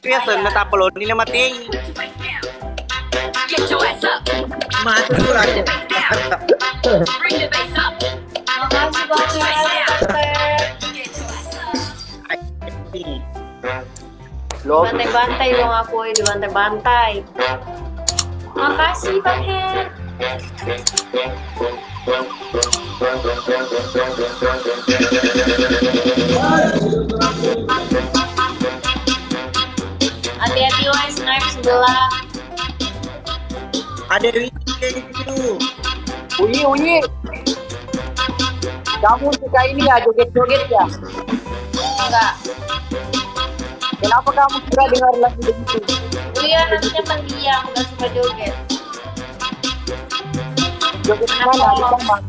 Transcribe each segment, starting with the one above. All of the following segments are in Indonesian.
Biasa na tapos nila mati. Mati pula aku. Makasih banget, Tante. Bantai-bantai dong aku, dibantai-bantai. Makasih Bang Her. Hati-hati woi, snipe sebelah. Ada weekend itu. Uyi. Kamu suka ini ya, joget-joget ya? Enggak. Kenapa kamu suka dengar lagu begitu? Iya, nantinya pendiam, enggak suka joget. Joget di mana? Di kamar.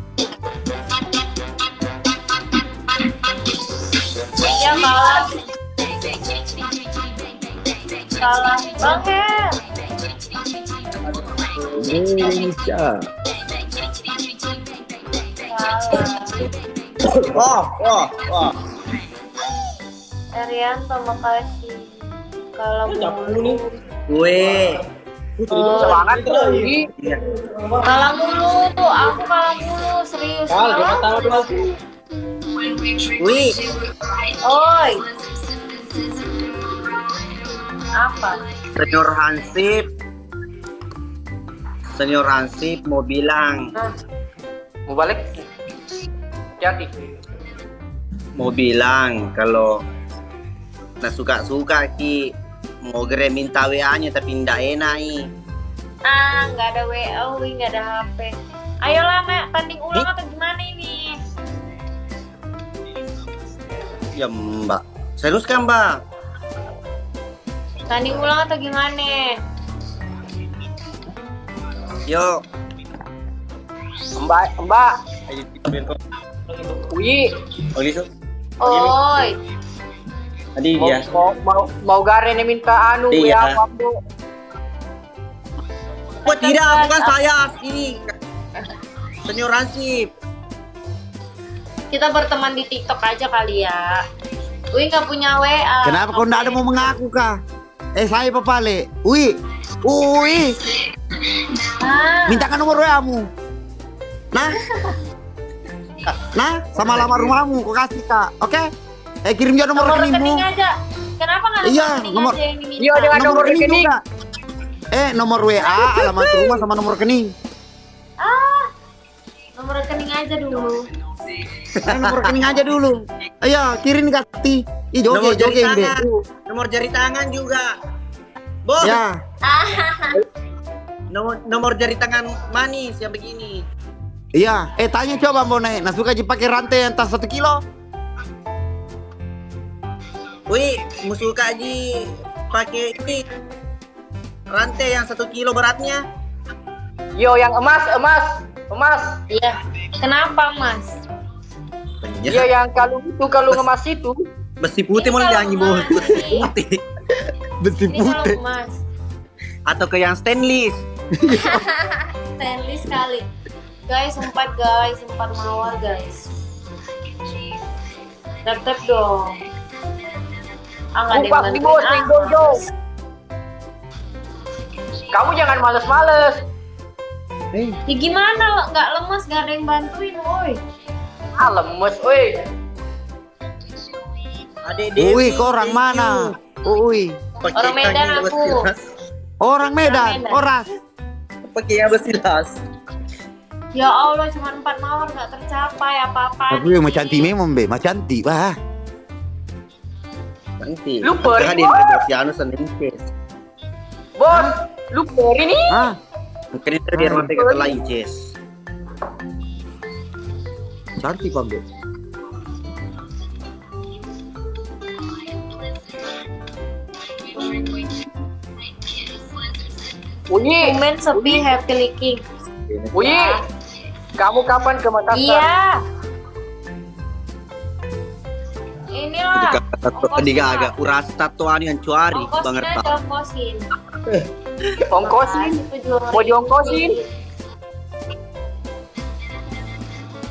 Iya, kalah. Kalah. Bang Her. Indonesia. Kalah. Wah. Arianto, makasih. Kalau mulu. Gue. Semangat tuh, Uyi. Kalah mulu tuh, aku kalah mulu, serius. Wih, Oi. Apa? Senior Hansip mau bilang, Mau balik? Hati-hati. mau bilang kalau nah suka-suka ki mau minta WA-nya tapi ndak enak nih. Nggak ada WA, nggak ada HP. Ayolah, Mak, tanding ulang atau gimana ini? Ya Mbak, serius kan Mbak? Tanding ulang atau gimana? Yo, Mbak. Uyi. Oi. Tadi dia. Mau Garen yang minta anu Iya. ya kamu. Oh tidak, bukan saya ini. Senior Hansip. Kita berteman di TikTok aja kali ya. Nggak punya WA. Kenapa kau nggak ada mau mengaku kah? Saya papale. Ui. Mintakan nomor WA-mu. Nah, sama alamat rumahmu kau kasih kak. Oke? Kirim juga nomor Nomor rekeningmu. rekening aja. Kenapa nggak Iya, rekening nomor- aja yang diminta? Iya, dengan nomor rekening. juga. Nomor WA, alamat rumah sama nomor rekening. Nomor rekening aja dulu. Nomor rekening aja dulu. Ayo, kirim kasih. Nomor jari Joget deh. tangan. Nomor jari tangan juga. Bos, Ya, nomor jari tangan manis yang begini. iya. Tanya coba mau naik. Nah suka pakai rantai yang tas 1 kilo. Wih, musuh kaji pakai ini rantai yang 1 kilo beratnya. Yo, yang emas. Iya. Kenapa, Mas? Iya, yang kalung emas itu. Besi putih mau Ini jangan kalau bos. emas Besi nih. putih. Besi Ini putih. kalau Mas. Atau ke yang stainless. Stainless sekali. Guys, empat mawar guys. Tetep dong. Nggak ada yang Kupak di bantuin bos, aku. Jojo. Kamu jangan males-males. Ya gimana, nggak lemes, nggak ada yang bantuin, woi. Lemes, woi. Adek Dewi. Ui, kau orang thank mana? you. Ui. Pakai Orang Medan kaki aku. besilas. Orang Medan, Medan. Oras. Pakai yang besilas. Ya Allah, cuma 4 mawar nggak tercapai apa-apa. Tapi macam cantik memang be, macam cantik. Wah. Nanti. Lu pergi, Kan dia Bos. Bosianus dan Inces. Bos, lu pergi nih. Ah, Mungkin itu biar nanti kata lain, Ces. cantik Pak be. Uyi, Komen sepi happy leaking. Uyi. Kamu kapan ke Makassar? Iya. Inilah. Ketiga agak uras tatuan yang cuari banget Ongkosnya Pak. diongkosin. Ongkosin. Mau diongkosin?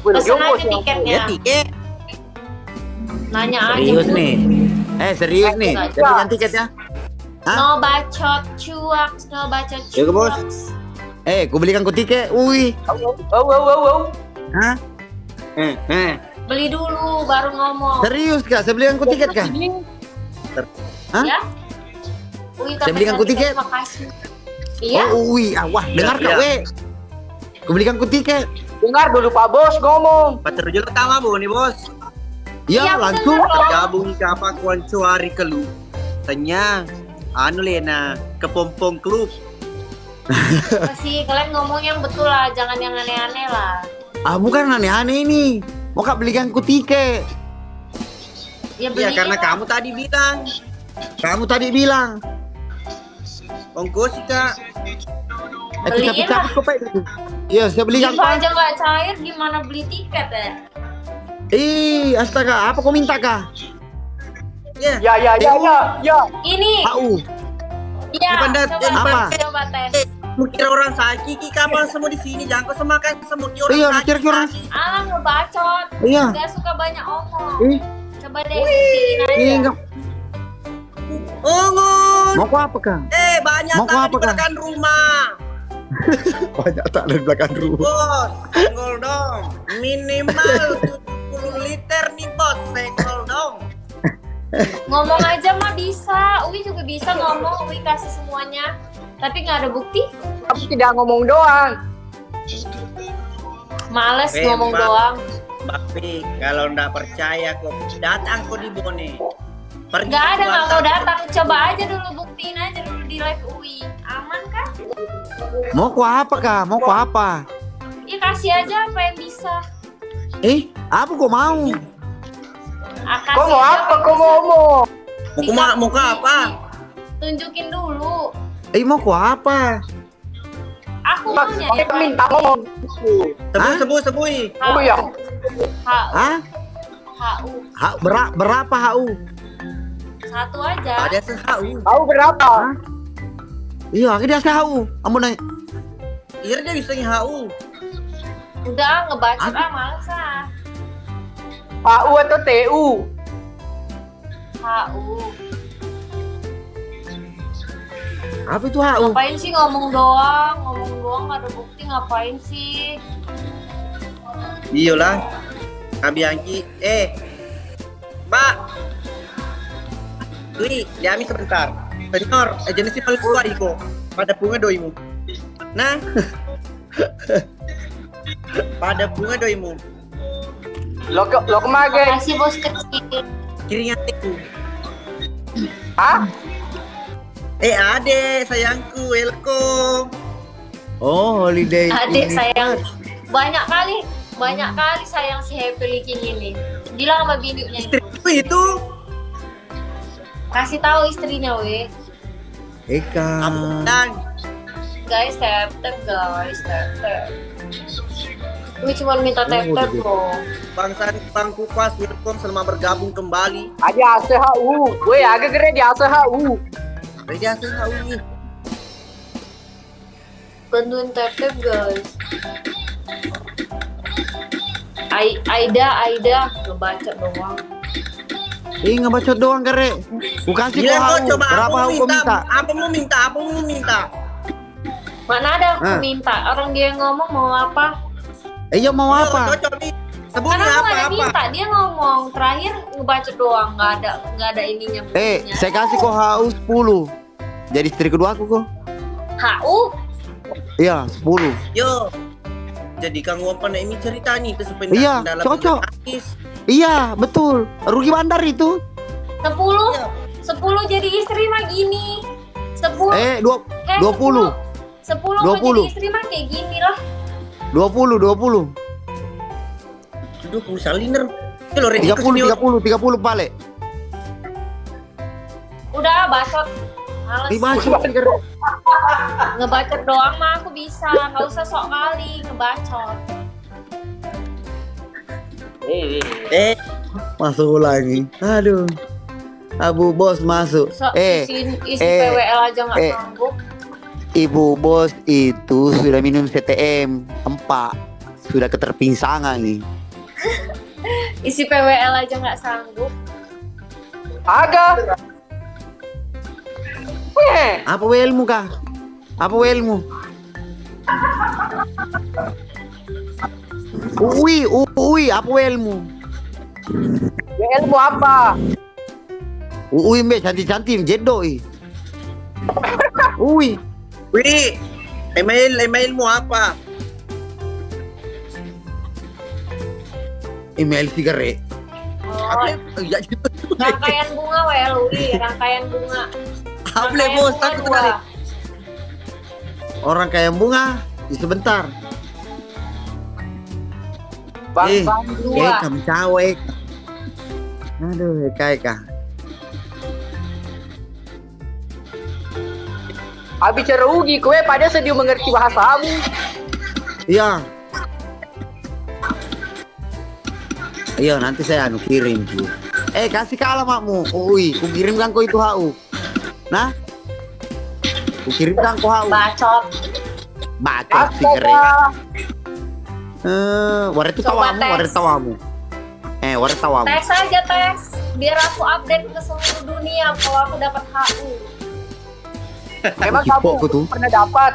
Boleh Pesen aja diongkos ya? tiketnya. Ya tiket. Nanya aja. Serius nih. Serius nih. Enggak. Jadi tiket ya. Hah? No bacot cuak, no bacot Ya, Bos. cuak. Ku belikan ku tiket. Wih. Wow. Hah? Beli dulu baru ngomong. Serius kak? Saya belikan ku tiket kak? Hah? Ya. Wih, Saya belikan ku tiket. Terima kasih. Iya. Oh, wih. Wah, dengar Iya. kak, weh. Ku belikan ku tiket. Dengar dulu Pak Bos ngomong. Patrujul pertama bu nih bos. Ya, Iya, langsung. bener. Gabung siapa kuanco hari kelu. Tanya. Anu Lena. Kepompong klub. Sih kalian ngomong yang betul lah, jangan yang aneh-aneh lah. Bukan aneh-aneh ini. Mau kak belikan ku tiket. Ya Iya beli. karena kamu tadi bilang. Kamu tadi bilang. Ongkos sih kak. Beliin Tapi lah. kok Pak itu? Iya, saya belikan Info Pak. aja nggak cair, gimana beli tiket ya? Astaga, apa kau minta kak? Ya. Ya. Ini, HU. ya, Bukan dat- coba, apa? coba tes. Kira orang sakit ki kapan semua di sini jangan kau semakan semut ki orang Iya, sakit. kira-kira orang- sakit. Alang ngebacot, Iya. nggak suka banyak omong. Ih, Coba deh buktiin aja. enggak. Ongun. Mau kau apa kak? Banyak Mau kau tanah apa, di Kak? belakang rumah. Banyak tak dari belakang rumah. Bos, senggol dong. Minimal 70 liter nih bos, senggol dong. Ngomong aja mah bisa, Uwi juga bisa ngomong, Uwi kasih semuanya. Tapi nggak ada bukti, Kamu tidak ngomong doang. males Eh, ngomong Mbak. doang. Tapi kalau ndak percaya kok datang kok di Bone. Pergi Nggak ada, ke nggak mau Kuantan. datang. Coba aja dulu, buktiin aja dulu di live Uwi. Aman kan? Mau kau apa kak? Mau kau apa? Ya kasih aja apa yang bisa. Apa kau mau? Kasih Kau mau aja apa? yang Kau bisa. ngomong. Mau ke apa? Tunjukin dulu. Mau kau apa? Aku maunya ya. Kita minta ngomong. Sebui. Oh ya. HU. Hah? HU. Berapa HU? Satu aja. Ada sehau. Tahu berapa? Iya, akhirnya saya HU. Ampun nanya. Iya dia bisa hau. Udah ngebacot males ah. PAU atau TU? HU. Apa itu HU? Ngapain sih ngomong doang gak ada bukti, ngapain sih? Iyalah. Kabiangki. Pak. Wih, diami sebentar. Senior, jenis si paling tua iko. Pada bunga doimu. Nah. Pada bunga doimu. Lo kemana? Makasih bos kecil. Kirinya itu. Hah? Ade, sayangku, welcome. Oh, holiday. Adik ini. sayang. Banyak kali sayang si Happy Licking ini. Bilang sama bininya. Istriku itu. Kasih tahu istrinya weh. Eka. Dan Guys, tap guys, tap. Gue cuma minta tap loh. Bang Kupas, welcome, selamat bergabung kembali. Ada ACHU. Woi, agak gede di ACHU. Reja sehau nih. Bantuin tap guys. Aida ngebaca doang. Ngebacot doang kere. Ku kasih Gila kau kok HU. coba Berapa HU kau minta? Apa mau minta? Mana ada aku Ah. minta. Orang dia yang ngomong mau apa? Iya mau Yo, apa? cocok nih. Karena Sebutnya aku nggak ada apa? minta, dia ngomong terakhir ngebaca doang, nggak ada ininya. buktinya. Saya kasih kau HU 10. Jadi istri kedua aku kok. HU Iya, 10. Yo. Jadi Kang Wampan ini cerita nih itu sebenarnya Iya, dalam cocok. artis. Iya, betul. Rugi bandar itu. 10 Iya. 10 jadi istri mah gini. 10 20. 10 mau 20. jadi istri mah kayak gini lah. 20. Aduh, saliner. Itu loh, 30 balik. Udah bacot. Males. Dibacot kere. Ngebacot doang mah aku bisa, nggak usah sok kali ngebacot. Masuk lagi. Aduh. Abu bos masuk. So, isi PWL aja nggak sanggup. Ibu bos itu sudah minum CTM 4. Sudah keterpingsangan nih. Isi PWL aja nggak sanggup. Agak. Apa WL-mu kah? Apa WL-mu? Apa WL-mu? WL-mu apa? Mbak cantik-cantik jedoi. Wih, emailmu apa? Email sigaret. Oh, Ya, rangkaian bunga WL UI, rangkaian bunga. Hable bos, takut bunga kali. dua. Orang kayak bunga. Sebentar. Bang, Eh, bang. Dua. kamu cawek. Aduh, kayak kah. Abi cerugi kue pada sedih mengerti bahasamu. Iya. Iya, nanti saya kirim Ki. Kasih ke alamatmu. Ku kirimkan kau itu HU. Nah, ku kirimkan kau HU. Bacot. Bacot sigaret. Astaga. Waret Coba tawamu, tes. waret tawamu. Waret tawamu. Tes aja tes, biar aku update ke seluruh dunia kalau aku dapat HU. Memang Cipok kamu ku tuh. pernah dapat.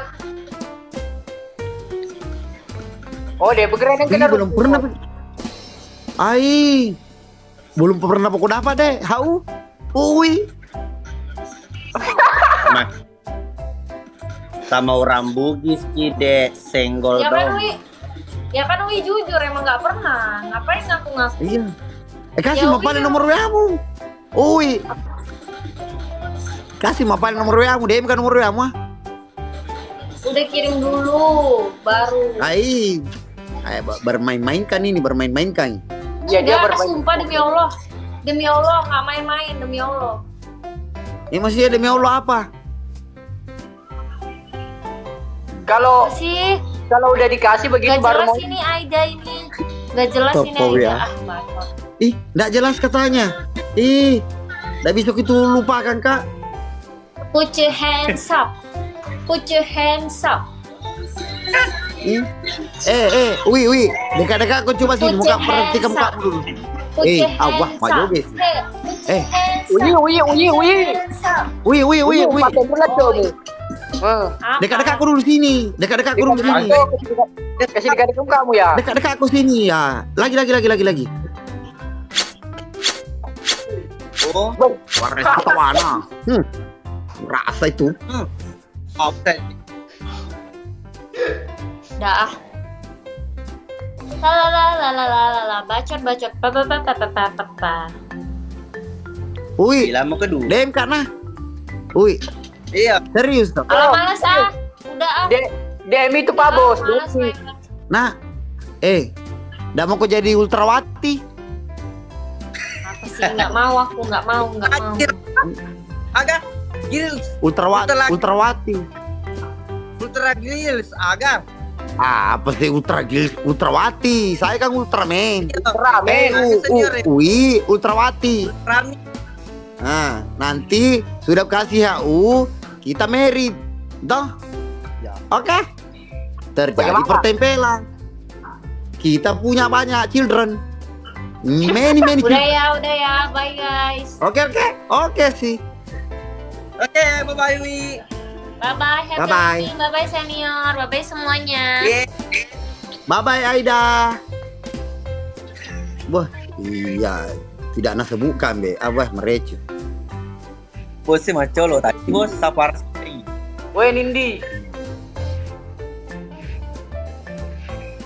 Oh, dia bergerak yang kena Belum pernah. Belum pernah aku dapat deh. HU. Mas. Sama orang Bugis Ki dek senggol Ya kan dong. Wi, ya kan Wi jujur emang nggak pernah. Ngapain ngaku-ngaku? Iya. Kasih Ya, mapalin iya. nomor WA-mu. Kasih mapalin nomor WA-mu. DM kan nomor WA-mu. Udah kirim dulu, baru. Bermain-main kan ini, bermain-main kan. Ya, dia Enggak, bermain. sumpah demi Allah nggak main-main, demi Allah. Maksudnya demi Allah apa? Kalau Sih, udah dikasih begitu nggak baru jelas mau. ini Aida ini, nggak jelas ini Topo, Aida. ya. Bacot. Nggak jelas katanya. Nggak bisa itu lupakan kak. Put your hands up, put your hands up. Dekat-dekat kau coba sini, Put muka your perhatikan hands muka up. dulu. Put your awah, hands Pak up. Jobis. Hey, put your hands Uyi, up. uyi. Hands up. Uyi, pakai bulat dong. Apa? Dekat-dekat aku dulu sini. Dekat-dekat aku dulu sini. Kasih dekat kamu ya. Dekat-dekat aku sini ya. Lagi. Oh, Warna. Rasa itu. offset. Dah. La bacot. Pa. Wih, Bila mau kedua. DM karena. Wih, Iya. serius toh. Alah males udah DM itu Pak Bos. Males main. Nah, nggak mau kau jadi ultrawati. Apa sih nggak mau aku nggak mau. Anjir. Agak gils, Ultrawati. ultra gils, agak. Apa sih ultrawati? Saya kan Ultraman. Ramen. Ultrawati. Rami. Nah, nanti sudah kasih HU, kita married. Toh? Ya. Oke. Terjadi Bagaimana? pertempelan. Kita punya banyak children. Many Udah children. ya, bye guys. Oke sih. Oke, bye-bye Wi. Bye-bye, happy Bye-bye. hunting. Bye-bye senior, bye-bye semuanya. Yeah. Bye Aida. Wah, iya. Tidak nak sebutkan be. Mereka. Bosnya mah colo tadi. Bos sapar sekali. Weh Nindi.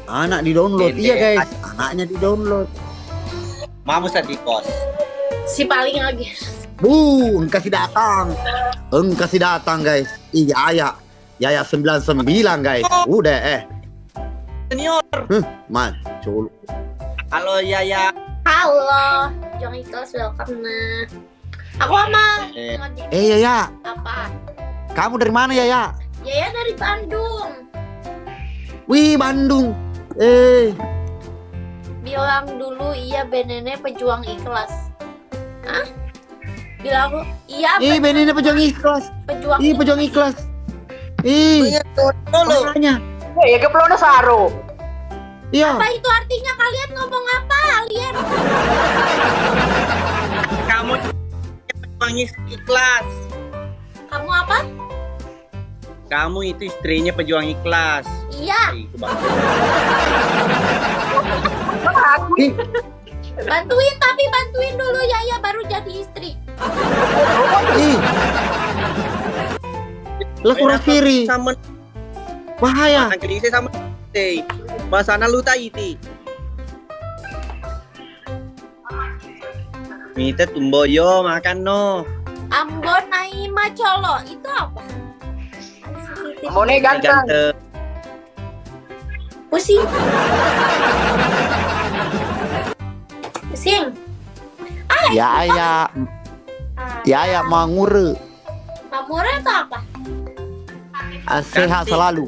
Anak di download. Dede. Iya guys, anaknya di download. Mamu di kos. Si paling lagi. Kasih datang guys. Iya, Yaya 99 guys. Udah Senior. Macul. Halo Yaya. Halo, Jong Ikhlas welcome nah. Aku sama Yaya, apa? kamu dari mana Yaya? Yaya dari Bandung. Wih, Bandung. Bilang dulu iya Benene pejuang ikhlas. Hah? Bilang lu iya Benina pejuang ikhlas. pejuang Pejuang ikhlas. Punya colo. Makanya. Ya keplono saro. Iya. Apa itu artinya kalian ngomong apa kalian? Kamu pangis ikhlas. Kamu apa? Kamu itu istrinya pejuang ikhlas. Iya. Itu Bang. Ih, Bantuin dulu Yaya baru jadi istri. ih. Lah kurang siri. Sama Bahaya. angkri saya sama teh. Basana lu tai ti. Mita tumboyo makan no. Ambon Naima Colo itu apa? Ambonnya ganteng. Pusing. Ya mangure. Mamure itu apa? Sehat selalu.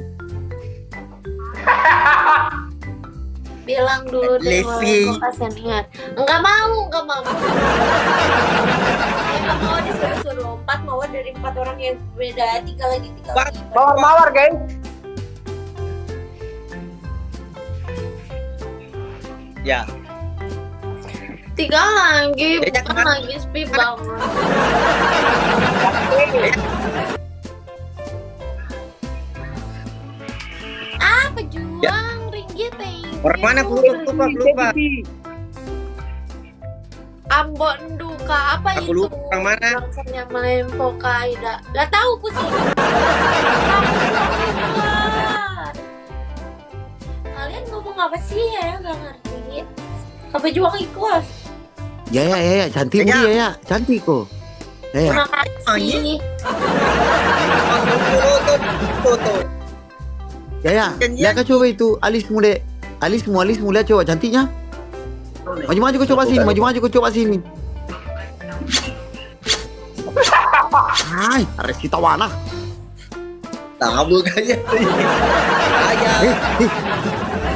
Bilang dulu deh, Lesi. gue kasihan ingat. Enggak mau. Enggak mau disuruh-suruh 4 mawar dari 4 orang yang beda, 3 lagi. Mawar-mawar guys. Ya. 3 lagi, Ya, bukan jangan. lagi sepi banget. Pejuang ringgit Orang mana lupa. Ambon Duka apa Aku itu? lupa orang mana. Bangsanya main Pokaida. Lah tahu pusing. Kalian ngomong apa sih ya? Nggak ngerti. Pejuang ikhlas. Ya, cantik Ya. dia ya, cantik kok. Ya. Terima kasih. Foto. Ya, lihat kan coba itu alismu dek. Alismu lihat coba cantiknya. Maju kau coba sini. Hai, ares kita wana. Tahu kayaknya. Ayah.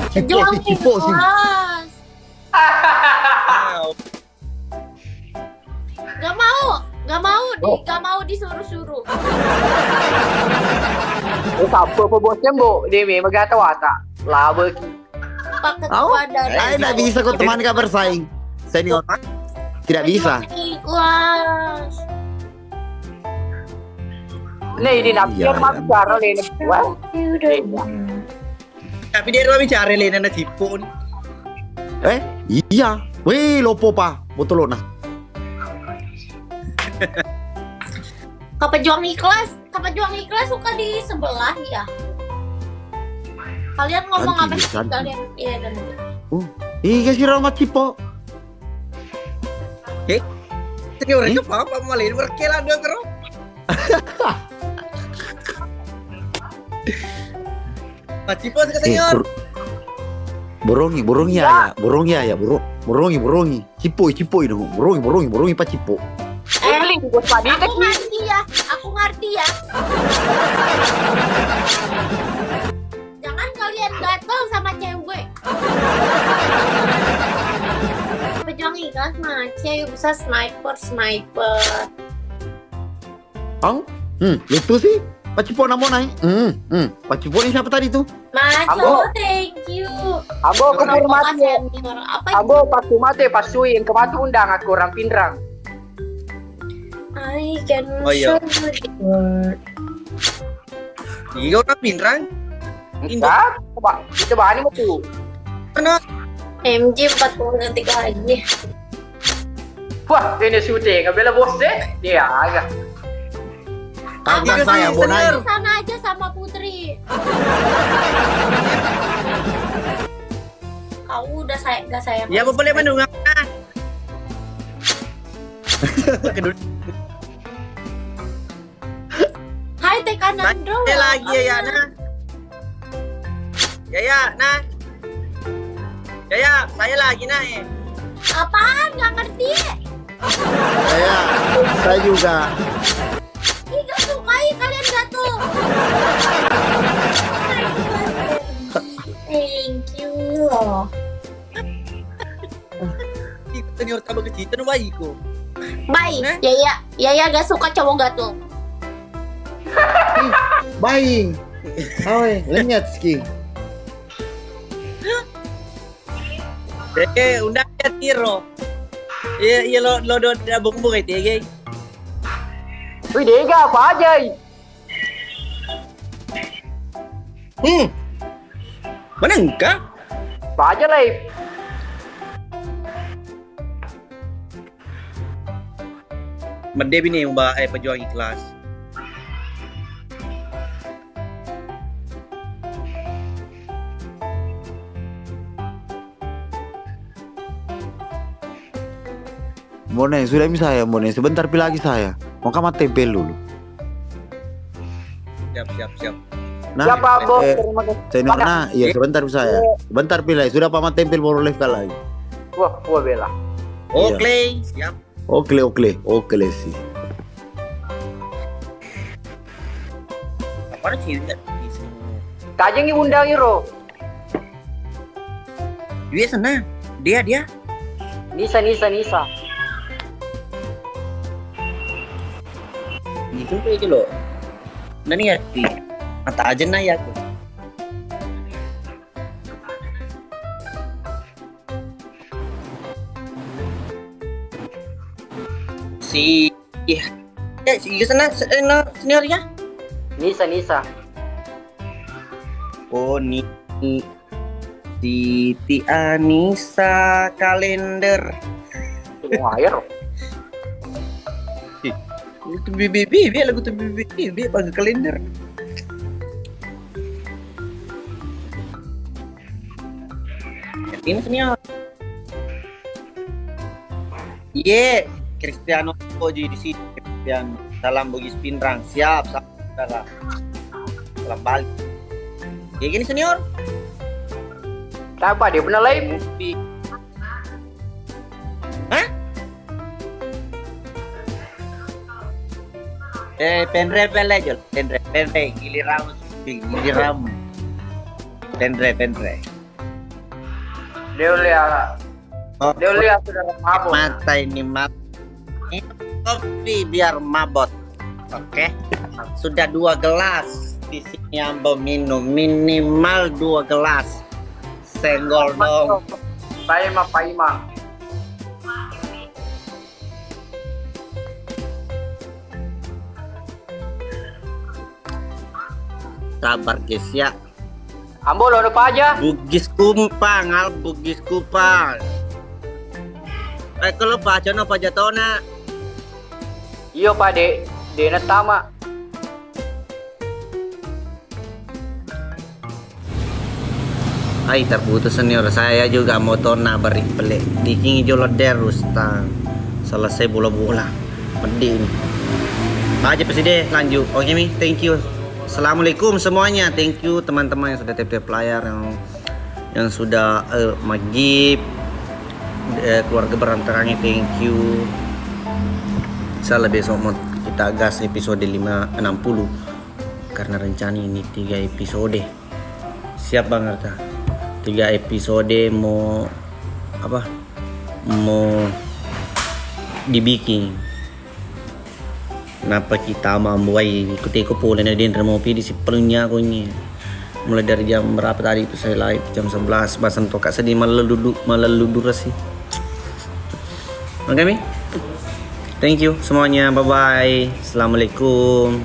Pejuang Cipo sih. ikhlas. Gak mau disuruh-suruh. Apa bosnya mbok Dewi magata wata. Laba ki. Pak Ketua dari Saya tidak bisa kau teman kau bersaing. Senior tidak bisa. Ikhlas. Nih di napir Iya, mak iya. cara le. Wah. Tapi dia dua bicara Lena na cipun. Iya. Wih, lopo pa. Betul nah. Kepejuang ikhlas suka di sebelah ya. Kalian ngomong Nanti, apa sih nanti. kalian? Iya dan Iya si Rama Cipo. Senior itu apa malin berkela dong kero. Cipo ke senior. Borongi Cipo itu borongi pa Cipo. Beli bos padi aku ngerti ya. Jangan kalian gatel sama cewek. Pejuang ikhlas mah cewek bisa sniper. Itu sih. Pak Cipo namo naik. Pak Cipo ini siapa tadi tuh? Abo. Maco, thank you. Abo Kenapa kebur mati. senior? Apa itu? Abo pas mati pas suin kematu undang aku orang pindrang. I can Oh, iya. show you the word. Iya orang pinrang. Enggak, coba ini mau tuh. Mana? MJ 43 lagi. Wah, ini syuting, nggak bela bos deh. Dia agak. Kagak Iya, saya senior. bonai. Sana aja sama Putri. Kau udah gak sayang. Ya boleh menunggu. Hai Tekan Andro. Saya lagi ya nah. Nah. Saya lagi nah. Apaan? Gak ngerti. Saya juga. Ih, gak sukai kalian gatel. Thank you loh. Senior tambah ke situ no bayi ko. Bye. Eh? Yaya gak suka cowok gatel. Baik. Lenyat ski. Undang ya tiro. Iya lo do abong bukit ya gay. Wih, Dega apa aja? Mana enggak? Apa aja lah. Merdep ini mbak pejuang ikhlas. Mone, sudah mi saya, Mone. Sebentar pi lagi saya. Mau kamat tempel dulu. Siap. Nah, Siapa bos? Terima kasih. senior nah, iya sebentar pi saya. Sebentar pi lagi. Sudah pamat tempel baru live lagi. Wah, bela. Oke, siap. Oke sih. Apa sih? Kajeng undang Iro. Dia sana. Dia. Nisa. Itu kayak gitu loh. Nah nih ya, mata aja nah ya aku. Si sana seniornya. Nisa. Oh nih Siti Anissa kalender. Air. Itu BBB lagu tuh BBB pakai kalender. Ini senior. Cristiano Koji di sini. Cristiano. Salam Bugis Pinrang. Siap. Salam balik. Ya gini senior. Siapa dia pernah live? Hah? Penre giliram. Penre. Dia lihat sudah mabuk. Mata ini kopi biar mabot. Oke. Sudah 2 gelas. Di sini Ambo minum minimal 2 gelas. Senggol dong. Paima. Sabar guys ya. Ambo lo apa aja? Bugis Kupang. Kalau baca no pa jatona. Iyo Pak De tama. Ay terputus senior, saya juga motona beri pelik. Dikingi jolot derus tang. Selesai bola-bola. Pedih ini. Aja peside lanjut. Oke mi, thank you. Assalamualaikum semuanya. Thank you teman-teman yang sudah tap layar, yang sudah magip, keluarga berantaranya, thank you. Saya besok mau kita gas episode 560 karena rencana ini 3 episode. Siap banget kah? 3 episode mau dibikin. Kenapa kita membuat ikuti pola din remopi di sepenuhnya kunya. Mulai dari jam berapa tadi itu saya live jam 11 bahasan tokak sedih malah sih. Oke mi. Thank you semuanya. Bye bye. Assalamualaikum.